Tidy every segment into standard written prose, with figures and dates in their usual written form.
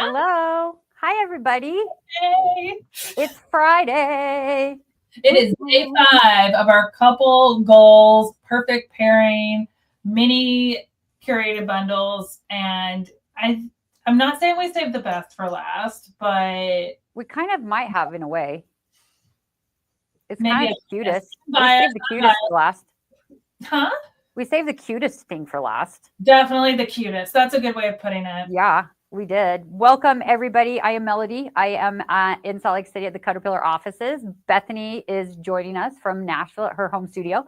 Hello. Hi, everybody. Hey. It's Friday. It is day 5 of our couple goals, perfect pairing, mini curated bundles. And I'm not saying we saved the best for last, but We kind of might have in a way. It's maybe kind I of the guess. cutest. We Bias, saved the cutest for last. huh? We saved the cutest thing for last. Definitely the cutest. That's a good way of putting it. Yeah, we did. Welcome, everybody. I am Melody. I am in Salt Lake City at the CutterPillar offices. Bethany is joining us from Nashville at her home studio.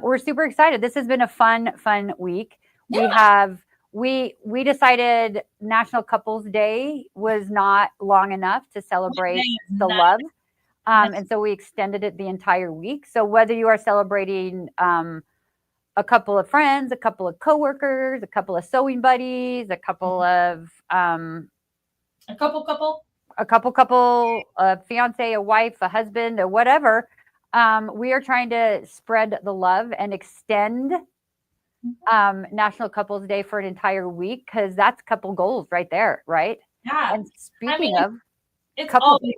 We're super excited. This has been a fun week. Yeah. We decided National Couples Day was not long enough to celebrate the love. And so we extended it the entire week. So whether you are celebrating a couple of friends, a couple of coworkers, a couple of sewing buddies, a couple, a fiance, a wife, a husband, or whatever, we are trying to spread the love and extend National Couples Day for an entire week because that's couple goals right there, right? Yeah. And speaking of it's couple always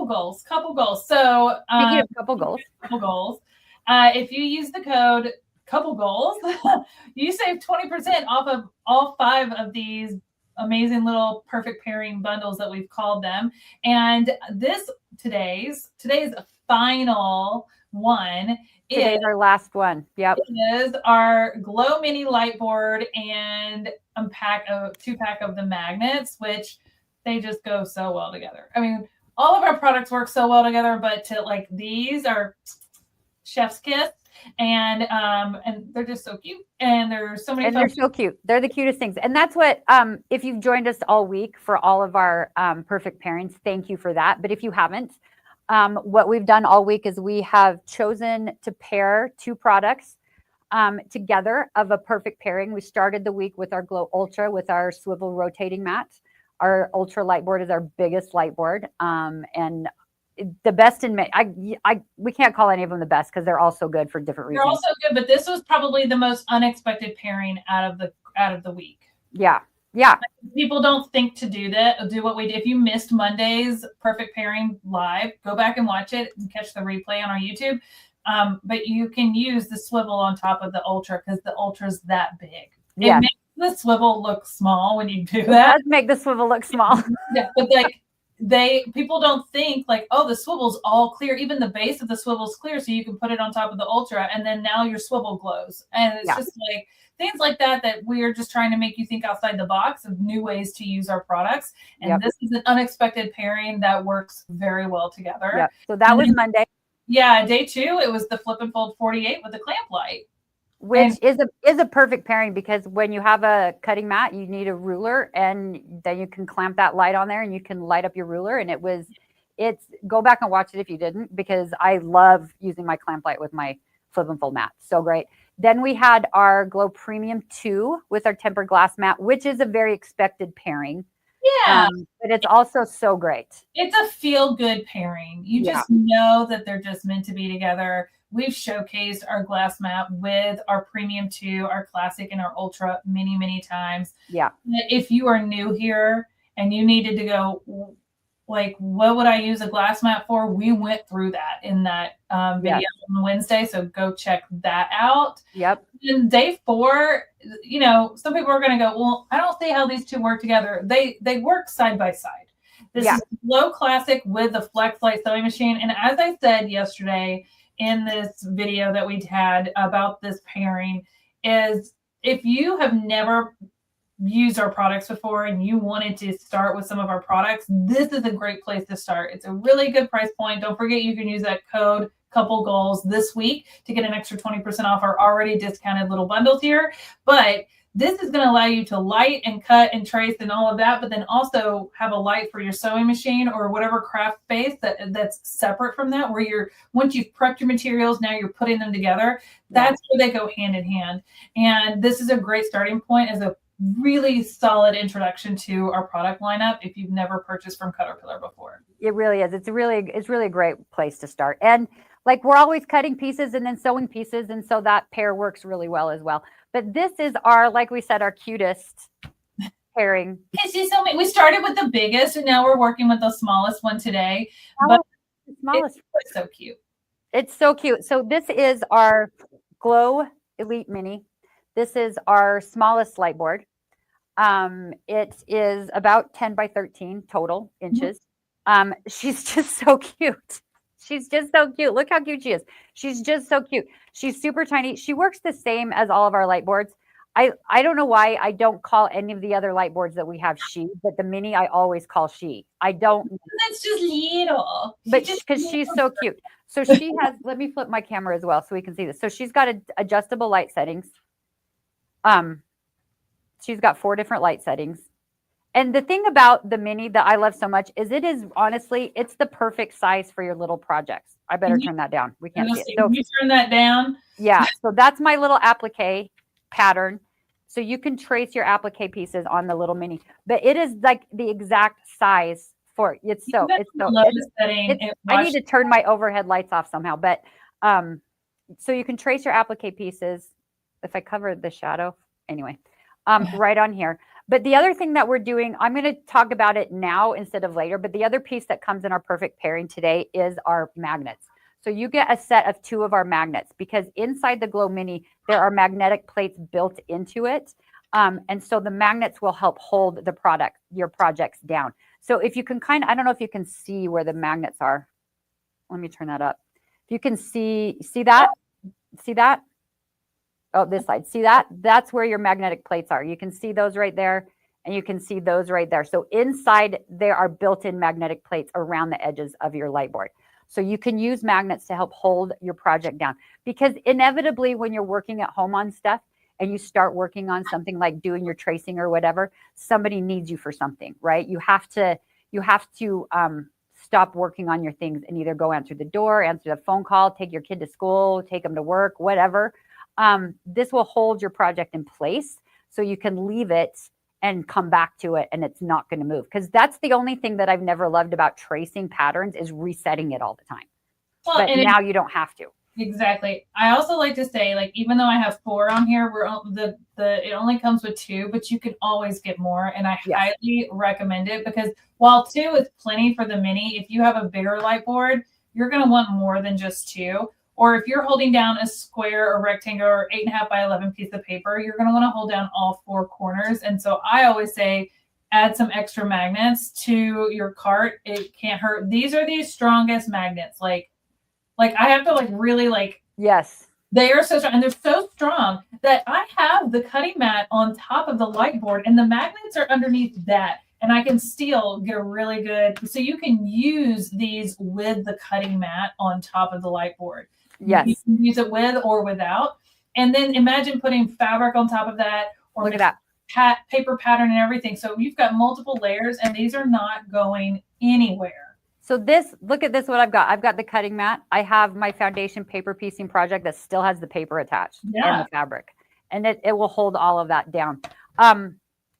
goals, couple goals. So speaking of couple goals, if you use the code couple goals, you save 20% off of all 5 of these amazing little perfect pairing bundles that we've called them. And today's final one today's our last one. Yep. is our Glow Mini light board and a 2-pack of the magnets, which they just go so well together. I mean, all of our products work so well together, but these are chef's kiss, and they're just so cute, and there's so many. And they're so cute. They're the cutest things, and that's what. If you've joined us all week for all of our perfect pairings, thank you for that. But if you haven't, what we've done all week is we have chosen to pair 2 products together of a perfect pairing. We started the week with our Glow Ultra with our swivel rotating mat. Our Ultra light board is our biggest light board, and the best in we can't call any of them the best because they're all so good for different reasons. They're all so good, but this was probably the most unexpected pairing out of the week. Yeah. People don't think to do what we did. If you missed Monday's perfect pairing live, go back and watch it and catch the replay on our YouTube. But you can use the swivel on top of the Ultra because the Ultra's that big. Yeah. It makes the swivel look small when you do that. It does make the swivel look small. Yeah, but people don't think oh, the swivel's all clear. Even the base of the swivel's clear, so you can put it on top of the Ultra, and then now your swivel glows. And it's just things like that we are just trying to make you think outside the box of new ways to use our products. And this is an unexpected pairing that works very well together. Yep. So that was Monday. Yeah, day 2, it was the flip and fold 48 with the clamp light. Which is a perfect pairing because when you have a cutting mat, you need a ruler, and then you can clamp that light on there and you can light up your ruler. And it's go back and watch it if you didn't, because I love using my clamp light with my flip and fold mat. So great. Then we had our Glow Premium 2 with our tempered glass mat, which is a very expected pairing. Yeah. But it's also so great. It's a feel-good pairing. You just know that they're just meant to be together. We've showcased our glass mat with our Premium 2, our Classic, and our Ultra many times. Yeah. If you are new here and you needed to go, what would I use a glass mat for? We went through that in that video on Wednesday, so go check that out. Yep. In day 4, some people are going to go, well, I don't see how these 2 work together. They work side by side. This is Glow Classic with the Flex Light sewing machine. And as I said yesterday in this video that we had about this pairing, is if you have never used our products before and you wanted to start with some of our products, this is a great place to start. It's a really good price point. Don't forget you can use that code couple goals this week to get an extra 20% off our already discounted little bundles here. But this is going to allow you to light and cut and trace and all of that, but then also have a light for your sewing machine or whatever craft space that's separate from that, where once you've prepped your materials, now you're putting them together. That's where they go hand in hand. And this is a great starting point as a really solid introduction to our product lineup if you've never purchased from CutterPillar before. It really is. It's really a great place to start. And we're always cutting pieces and then sewing pieces, and so that pair works really well as well. But this is like we said, our cutest pairing. We started with the biggest, and now we're working with the smallest one today. But The smallest. It's so cute. It's so cute. So this is our Glow Elite Mini. This is our smallest light board. It is about 10 by 13 total inches. She's just so cute. She's just so cute. Look how cute she is. She's just so cute. She's super tiny. She works the same as all of our light boards. I don't know why I don't call any of the other light boards that we have she, but the mini I always call she. I don't. That's just little. But because she's so cute. So she has, let me flip my camera as well so we can see this. So she's got adjustable light settings. She's got 4 different light settings. And the thing about the mini that I love so much is it is honestly, it's the perfect size for your little projects. I better turn that down. We can't see it. So can you turn that down? Yeah. So that's my little applique pattern. So you can trace your applique pieces on the little mini, but it is like the exact size for it. I need to turn my overhead lights off somehow, but so you can trace your applique pieces. If I cover the shadow anyway, right on here. But the other thing that we're doing, I'm going to talk about it now instead of later, but the other piece that comes in our perfect pairing today is our magnets. So you get a set of 2 of our magnets because inside the Glow Mini, there are magnetic plates built into it. And so the magnets will help hold your projects down. So if you can I don't know if you can see where the magnets are. Let me turn that up. If you can see that? Oh, this side. See that? That's where your magnetic plates are. You can see those right there, and you can see those right there. So inside, there are built-in magnetic plates around the edges of your light board. So you can use magnets to help hold your project down. Because inevitably, when you're working at home on stuff, and you start working on something like doing your tracing or whatever, somebody needs you for something, right? You have to stop working on your things and either go answer the door, answer the phone call, take your kid to school, take them to work, whatever. This will hold your project in place so you can leave it and come back to it and it's not going to move. Because that's the only thing that I've never loved about tracing patterns is resetting it all the time. Well, but now you don't have to. Exactly. I also like to say, like, even though I have 4 on here, it only comes with 2, but you can always get more. And I highly recommend it because while 2 is plenty for the mini, if you have a bigger light board, you're going to want more than just 2. Or if you're holding down a square or rectangle or 8.5 by 11 piece of paper, you're going to want to hold down all 4 corners. And so I always say, add some extra magnets to your cart. It can't hurt. These are the strongest magnets. Like I have to really yes, they are so strong, and they're so strong that I have the cutting mat on top of the light board and the magnets are underneath that, and I can still get a really good, so you can use these with the cutting mat on top of the light board. Yes, you can use it with or without, and then imagine putting fabric on top of that, or look at that paper pattern and everything. So you've got multiple layers, and these are not going anywhere. So look at this, what I've got. I've got the cutting mat. I have my foundation paper piecing project that still has the paper attached and the fabric. And it will hold all of that down.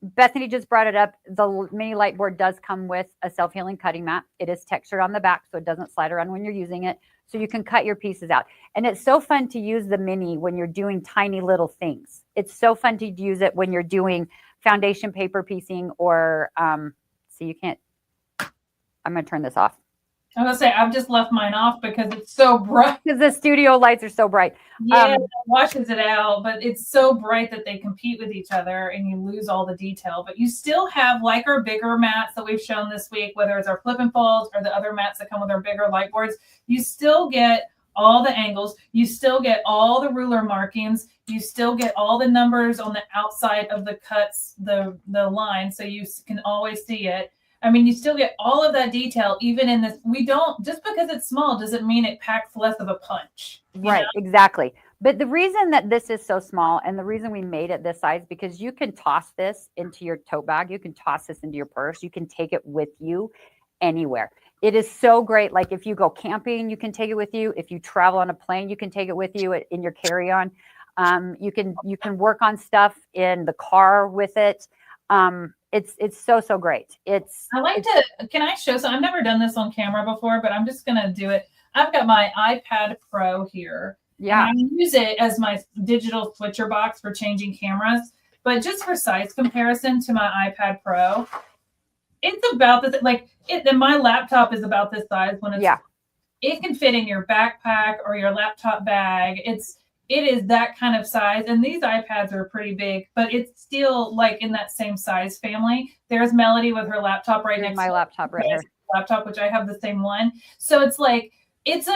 Bethany just brought it up. The mini light board does come with a self-healing cutting mat. It is textured on the back, so it doesn't slide around when you're using it. So you can cut your pieces out. And it's so fun to use the mini when you're doing tiny little things. It's so fun to use it when you're doing foundation paper piecing or, see, you can't, I'm going to turn this off. I'm going to say I've just left mine off because it's so bright. Because the studio lights are so bright. Yeah, it washes it out, but it's so bright that they compete with each other and you lose all the detail. But you still have, like our bigger mats that we've shown this week, whether it's our flip and folds or the other mats that come with our bigger light boards, you still get all the angles. You still get all the ruler markings. You still get all the numbers on the outside of the cuts, the line, so you can always see it. I mean, you still get all of that detail, even in this. We don't, just because it's small doesn't mean it packs less of a punch. Right, exactly. But the reason that this is so small and the reason we made it this size, because you can toss this into your tote bag. You can toss this into your purse. You can take it with you anywhere. It is so great. Like if you go camping, you can take it with you. If you travel on a plane, you can take it with you in your carry-on. You can work on stuff in the car with it. It's so great. Can I show some? I've never done this on camera before, but I'm just going to do it. I've got my iPad Pro here. Yeah. And I use it as my digital switcher box for changing cameras. But just for size comparison to my iPad Pro, it's about this, and my laptop is about this size when it's, it can fit in your backpack or your laptop bag. It is that kind of size. And these iPads are pretty big, but it's still like in that same size family. There's Melody with her laptop right next to my laptop right here. Laptop, which I have the same one. So it's like, it's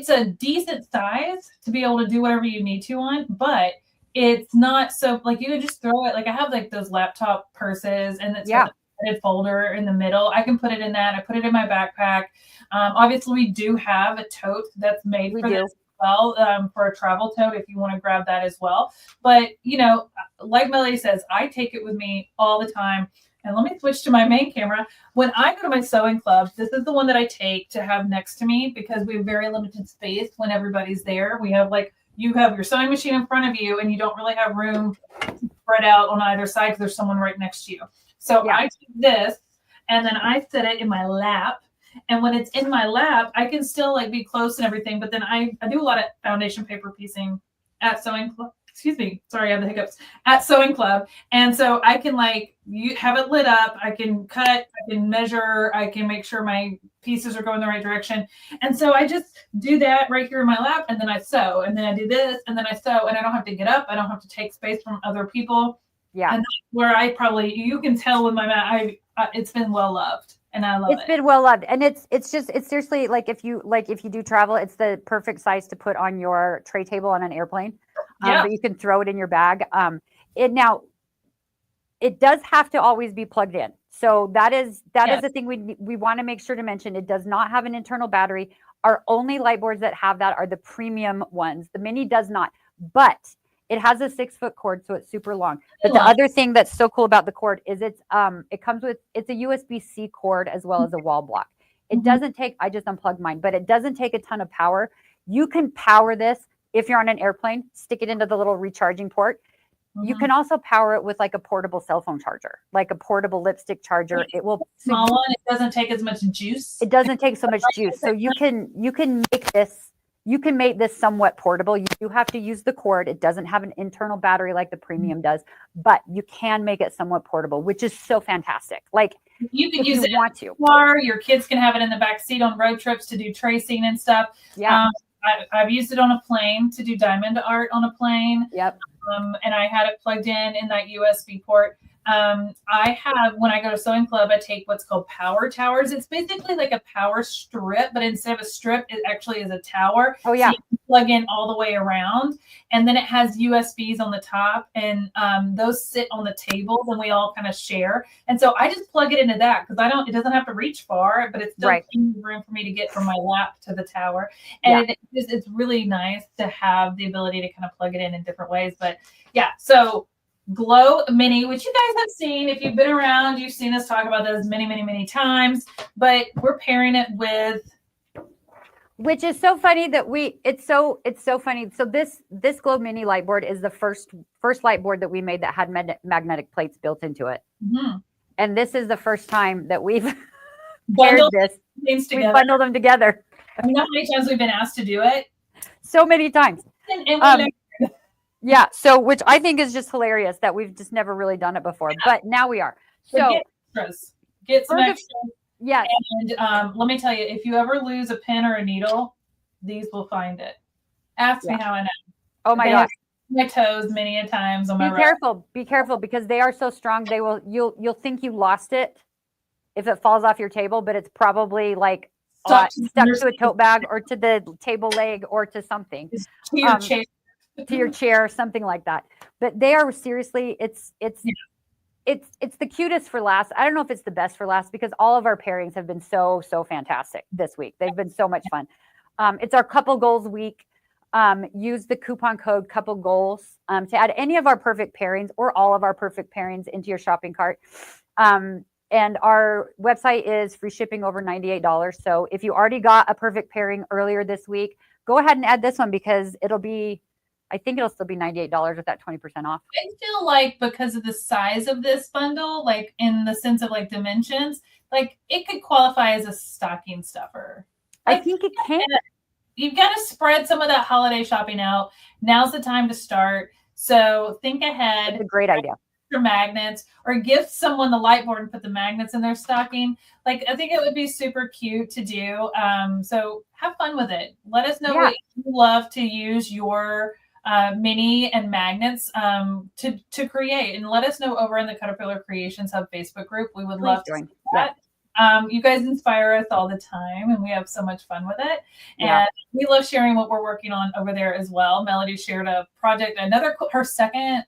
a decent size to be able to do whatever you need to on, but it's not so like you could just throw it. Like I have like those laptop purses and it's got the folder in the middle. I can put it in that. I put it in my backpack. Obviously we do have a tote that's made for this as well, for a travel tote if you want to grab that as well. But you know, like Melody says, I take it with me all the time. And let me switch to my main camera. When I go to my sewing club, this is the one that I take to have next to me because we have very limited space when everybody's there. We have you have your sewing machine in front of you and you don't really have room spread out on either side because there's someone right next to you. So I take this and then I set it in my lap. And when it's in my lap, I can still be close and everything. But then I do a lot of foundation paper piecing at sewing club. Excuse me. Sorry, I have the hiccups at sewing club. And so I can you have it lit up. I can cut, I can measure, I can make sure my pieces are going the right direction. And so I just do that right here in my lap and then I sew and then I do this and then I sew and I don't have to get up. I don't have to take space from other people. Yeah. And that's where you can tell with my mat, it's been well loved. And I love it. It's been well loved. And it's seriously if you do travel, it's the perfect size to put on your tray table on an airplane. But you can throw it in your bag. It does have to always be plugged in. So that is the thing we want to make sure to mention. It does not have an internal battery. Our only light boards that have that are the premium ones. The mini does not, but it has a 6-foot cord, so it's super long. But the other thing that's so cool about the cord is it's a USB-C cord as well as a wall block. It doesn't take, I just unplugged mine, but it doesn't take a ton of power. You can power this if you're on an airplane, stick it into the little recharging port. You can also power it with a portable cell phone charger, like a portable lipstick charger. It will small one. It doesn't take as much juice. It doesn't take so much juice. So you can make this somewhat portable. You do have to use the cord. It doesn't have an internal battery like the premium does, but you can make it somewhat portable, which is so fantastic. You can use it in the car. Your kids can have it in the back seat on road trips to do tracing and stuff. Yeah. I've used it on a plane to do diamond art on a plane. Yep. And I had it plugged in that USB port. I have, when I go to sewing club, I take what's called power towers. It's basically like a power strip, but instead of a strip, it actually is a tower. Oh yeah. So you can plug in all the way around. And then it has USBs on the top and those sit on the tables and we all kind of share. And so I just plug it into that because it doesn't have to reach far, but it's still room for me to get from my lap to the tower. And it's really nice to have the ability to kind of plug it in different ways. But yeah, so Glow Mini, which you guys have seen. If you've been around, you've seen us talk about those many, many, many times. But we're pairing it with, which is so funny that it's so funny. So this Glow Mini light board is the first light board that we made that had magnetic plates built into it. Mm-hmm. And this is the first time that we've paired this. We bundled them together. I mean, how many times we've been asked to do it? So many times. Yeah, so which I think is just hilarious that we've just never really done it before, but now we are. So get some extras. Yes. And let me tell you, if you ever lose a pin or a needle, these will find it. Ask me how I know. Oh my gosh. My toes many a times on my Be careful because they are so strong. You'll think you lost it if it falls off your table, but it's probably stuck to a tote bag or to the table leg or to something. To your chair. To your chair, something like that. But they are seriously, it's the cutest for last. I don't know if it's the best for last because all of our pairings have been so fantastic this week. They've been so much fun. It's our couple goals week. Use the coupon code couple goals to add any of our perfect pairings or all of our perfect pairings into your shopping cart. And our website is free shipping over $98. So if you already got a perfect pairing earlier this week, go ahead and add this one because I think it'll still be $98 with that 20% off. I feel like because of the size of this bundle, in the sense of dimensions, it could qualify as a stocking stuffer. I think it can. You've got to spread some of that holiday shopping out. Now's the time to start. So think ahead. It's a great idea. extra magnets, or gift someone the light board and put the magnets in their stocking. Like, I think it would be super cute to do. So have fun with it. Let us know what you love to use your mini and magnets to create, and let us know over in the CutterPillar Creations Hub Facebook group. We would love to see that. You guys inspire us all the time, and we have so much fun with it. And we love sharing what we're working on over there as well. Melody shared a project, her second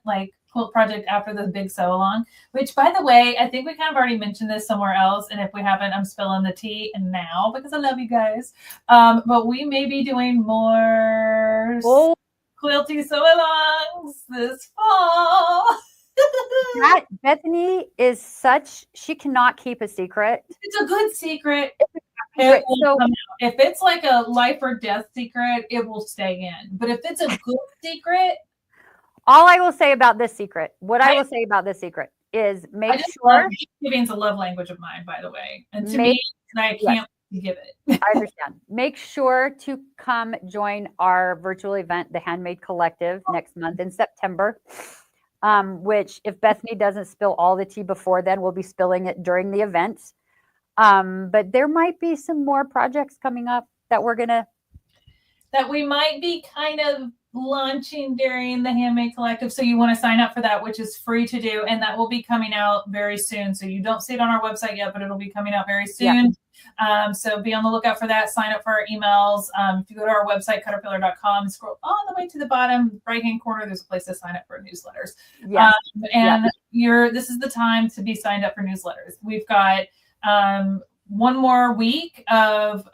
quilt project after the big sew along, which, by the way, I think we kind of already mentioned this somewhere else. And if we haven't, I'm spilling the tea and now because I love you guys. But we may be doing more quilty sew alongs this fall. That Bethany is she cannot keep a secret. It's a good secret. It will come out. If it's like a life or death secret, it will stay in. But if it's a good secret. All I will say about this secret, I will say about this secret is make sure. Giving's a love language of mine, by the way. And to me, I can't give it. I understand. Make sure to come join our virtual event, the Handmade Collective, next month in September. Which, if Bethany doesn't spill all the tea before then, we'll be spilling it during the event. But there might be some more projects coming up that we might be kind of launching during the Handmade Collective. So you want to sign up for that, which is free to do. And that will be coming out very soon. So you don't see it on our website yet, but it'll be coming out very soon. Yeah. So be on the lookout for that. Sign up for our emails. If you go to our website, CutterPillar.com, and scroll all the way to the bottom right-hand corner, there's a place to sign up for newsletters. Yes. This is the time to be signed up for newsletters. We've got one more week of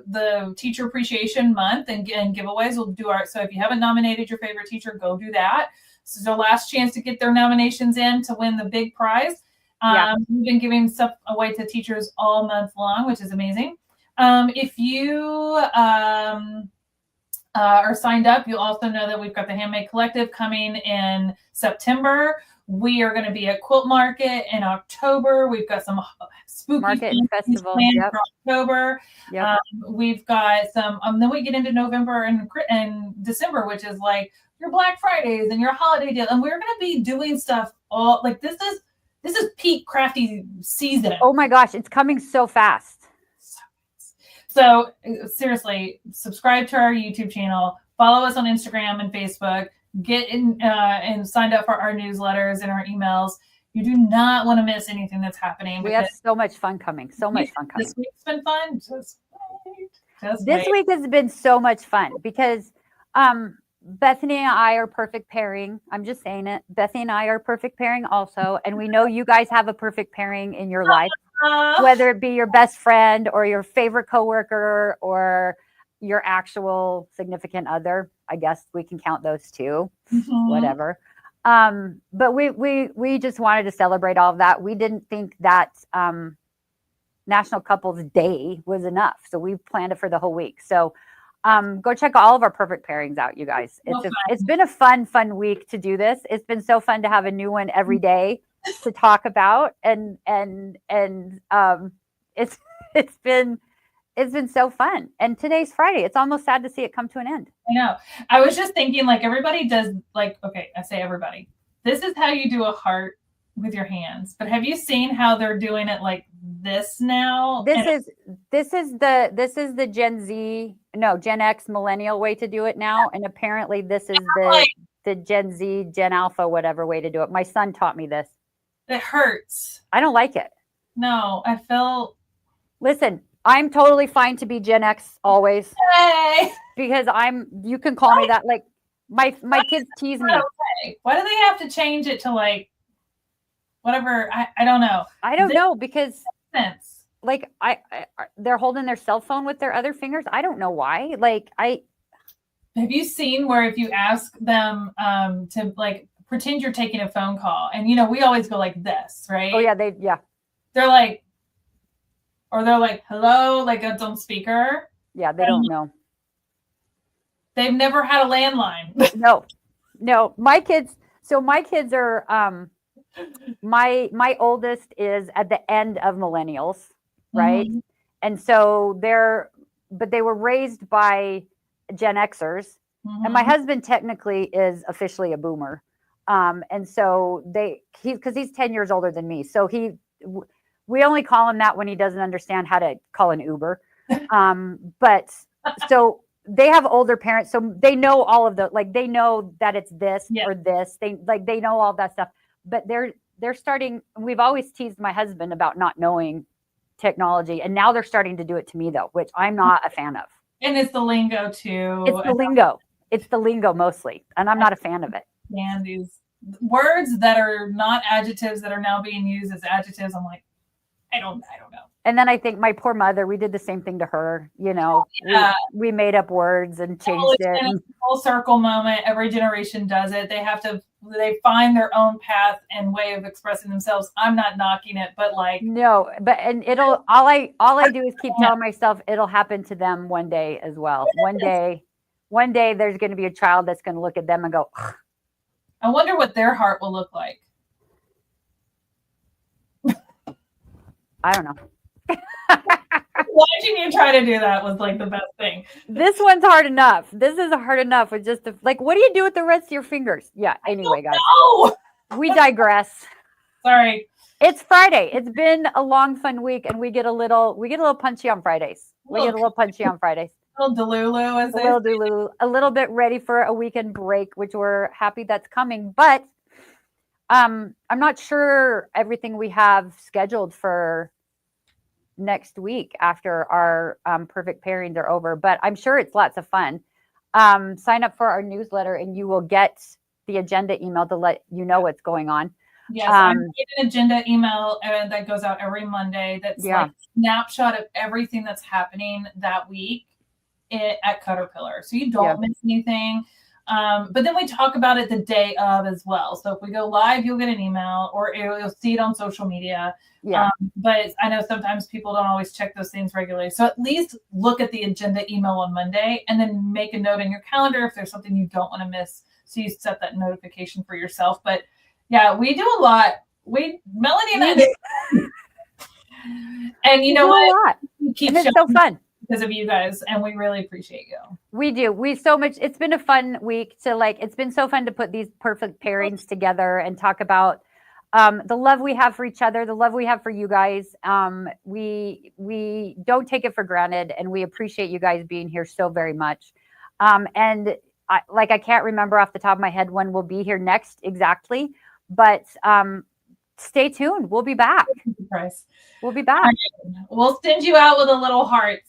the Teacher Appreciation Month and giveaways. We'll do so if you haven't nominated your favorite teacher, go do that. This is our last chance to get their nominations in to win the big prize. We've been giving stuff away to teachers all month long, which is amazing. If you are signed up, you'll also know that we've got the Handmade Collective coming in September. We are going to be at Quilt Market in October. We've got some spooky market festival for October. We've got some. Then we get into November and December, which is like your Black Fridays and your holiday deal. And we're going to be doing stuff all like this is peak crafty season. Oh my gosh, it's coming so fast. So seriously, subscribe to our YouTube channel, follow us on Instagram and Facebook, get in and signed up for our newsletters and our emails. You do not want to miss anything that's happening. We have so much fun coming. So much fun coming. This week's been fun. This week has been so much fun because Bethany and I are perfect pairing. I'm just saying it. Bethany and I are perfect pairing also. And we know you guys have a perfect pairing in your life, whether it be your best friend or your favorite coworker or your actual significant other. I guess we can count those too, whatever. But we just wanted to celebrate all of that. We didn't think that National Couples Day was enough. So we planned it for the whole week. So go check all of our perfect pairings out, you guys. It's been a fun week to do this. It's been so fun to have a new one every day to talk about. And it's been so fun. And today's Friday. It's almost sad to see it come to an end. I know. I was just thinking, like, everybody does, like, okay, I say everybody. This is how you do a heart with your hands. But have you seen how they're doing it like this now? This is the Gen X millennial way to do it now. And apparently this is the Gen Z, Gen Alpha, whatever way to do it. My son taught me this. It hurts. I don't like it. No, I feel. Listen, I'm totally fine to be Gen X always. Hey. Because you can call me that. Like my kids tease me. Okay. Why do they have to change it to like whatever? I don't know. I don't know because sense. Like they're holding their cell phone with their other fingers. I don't know why. Have you seen where if you ask them to like pretend you're taking a phone call and we always go like this, right? Oh yeah, they're like, or they're like, hello, like it's on speaker. Yeah, they don't know. They've never had a landline. No. My kids are my oldest is at the end of millennials, right? Mm-hmm. And so they were raised by Gen Xers. Mm-hmm. And my husband technically is officially a boomer. And so because he's 10 years older than me. So we only call him that when he doesn't understand how to call an Uber. But so they have older parents, so they know all of they know that it's this or this. They know all that stuff, but they're starting. We've always teased my husband about not knowing technology, and now they're starting to do it to me though, which I'm not a fan of. And it's the lingo too. It's the lingo. It's the lingo mostly, and I'm not a fan of it. And these words that are not adjectives that are now being used as adjectives, I'm like, I don't know. And then I think my poor mother, we did the same thing to her. We made up words and changed it. It's a full circle moment. Every generation does it. They find their own path and way of expressing themselves. I'm not knocking it, but no, and all I do is keep telling myself it'll happen to them one day as well. One day there's going to be a child that's going to look at them and go, ugh. I wonder what their heart will look like. I don't know. Watching you try to do that was the best thing. This one's hard enough. This is hard enough with just what do you do with the rest of your fingers? Yeah. Anyway, guys, we digress. Sorry. It's Friday. It's been a long, fun week, and we get a little punchy on Fridays. A little delulu, a little bit ready for a weekend break, which we're happy that's coming. But I'm not sure everything we have scheduled for next week after our perfect pairings are over, but I'm sure it's lots of fun. Sign up for our newsletter and you will get the agenda email to let you know what's going on. Yes, I'm getting an agenda email that goes out every Monday. That's a snapshot of everything that's happening that week at CutterPillar, so you don't miss anything. But then we talk about it the day of as well. So if we go live, you'll get an email or you'll see it on social media. Yeah. But I know sometimes people don't always check those things regularly. So at least look at the agenda email on Monday and then make a note in your calendar if there's something you don't want to miss. So you set that notification for yourself. But yeah, we do a lot. Melanie and I do. And you know what? We keep it's so fun. Because of you guys, and we really appreciate you. We do. It's been a fun week it's been so fun to put these perfect pairings together and talk about the love we have for each other, the love we have for you guys. We don't take it for granted, and we appreciate you guys being here so very much. And I can't remember off the top of my head when we'll be here next exactly, but stay tuned. We'll be back. We'll be back. We'll send you out with a little heart.